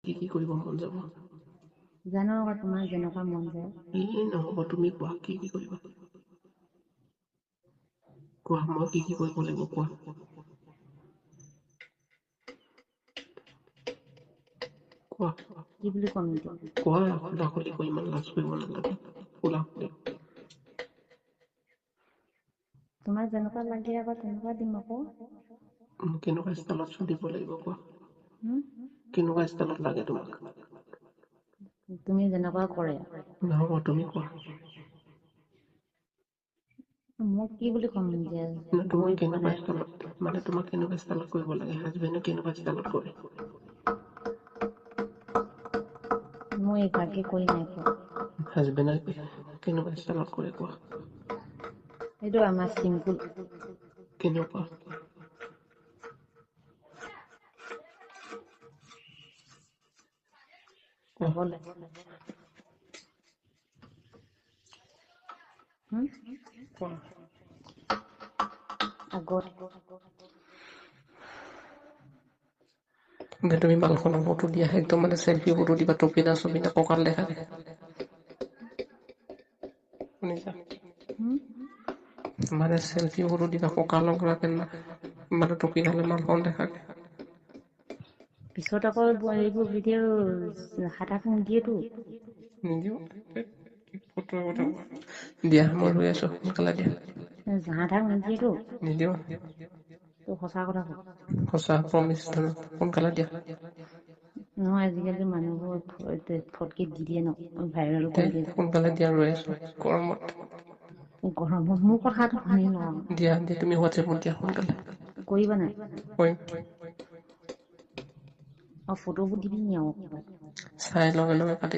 কি কৰিব মন যাব? জানো আকৌ তোমাৰ যেনেকুৱা মন যায়। নহ'ব, তুমি কোৱা কি কৰিবা? কোৱা, মই কি কৰিব লাগিব কোৱা? কোৱা কি বুলি ক'ম এতিয়া? কোৱা, খোলা-খুলি কৈ ইমান লাজ কৰিব নালাগে। খোলা-খুলি তোমাৰ যেনেকুৱা লাগে আকৌ তেনেকুৱা দিম আকৌ। কেনেকুৱা ষ্টাইলত চলিব লাগিব কোৱা? হুম? কেনেকুৱা ষ্টাইলত লাগে তোমাক? তুমি যেনেকুৱা কৰে। নহ'ব, তুমি কোৱা। মোক কি বুলি ক'ম এতিয়া? তোমাক গৈ পোৱা কেনেকুৱা নাই। ষ্টাইলত তোমাক কেনেকুৱা ষ্টাইলত কৰিব লাগে? হাজবেণ্ডে কেনেকুৱা ষ্টাইলত কৰে? মই এইভাগে কৰি নাই পোৱা। হাজবেণ্ডে কেনেকুৱা ষ্টাইলত কৰে কোৱা? সেইটো আমাৰ চিম্পুল। কেনেকুৱা? কোৱা। আগলৈ। হুম? কোৱা। আগত। তুমি মালখনৰ ফটো দিয়া, একদম মানে চেল্ফি ফটো দিবা, টপিনা-চপিনা কঁকাল দেখাকে। শুনিছা? হুম? মানে চেল্ফি ফটো দিবা, কঁকাল লংৰাকে মানে টপিনালে মালখন দেখাকে। পিছত আকৌ এইবোৰ ভিডিঅ' হাতাক নিদিয়েতো। নিদিও, কি ফটোৰ কথা কোৱা? দিয়া, মই ৰৈ আছো, সোনকালে দিয়া। জাহা তাক নিদিয়েতো। নিদিও। তো সঁচা কথা ক। সঁচা প্ৰমিছ, সোনকালে দিয়া। নহয়, আজিকালি মানুহবোৰ ফটকে দি দিয়ে ন, ভাইৰেল দে কৰি দিয়ে সোনকালে দিয়া, ৰৈ আছো গৰমত। যে। গৰমত মোৰ কথাটো শুনি ল। দিয়া, তুমি হোৱাটছএপত দিয়া সোনকালে। কৰিবা নাই? কৰিম। ফটোবোৰ দিবি নি আৰু কিবা? চাই লগে লগে কাটি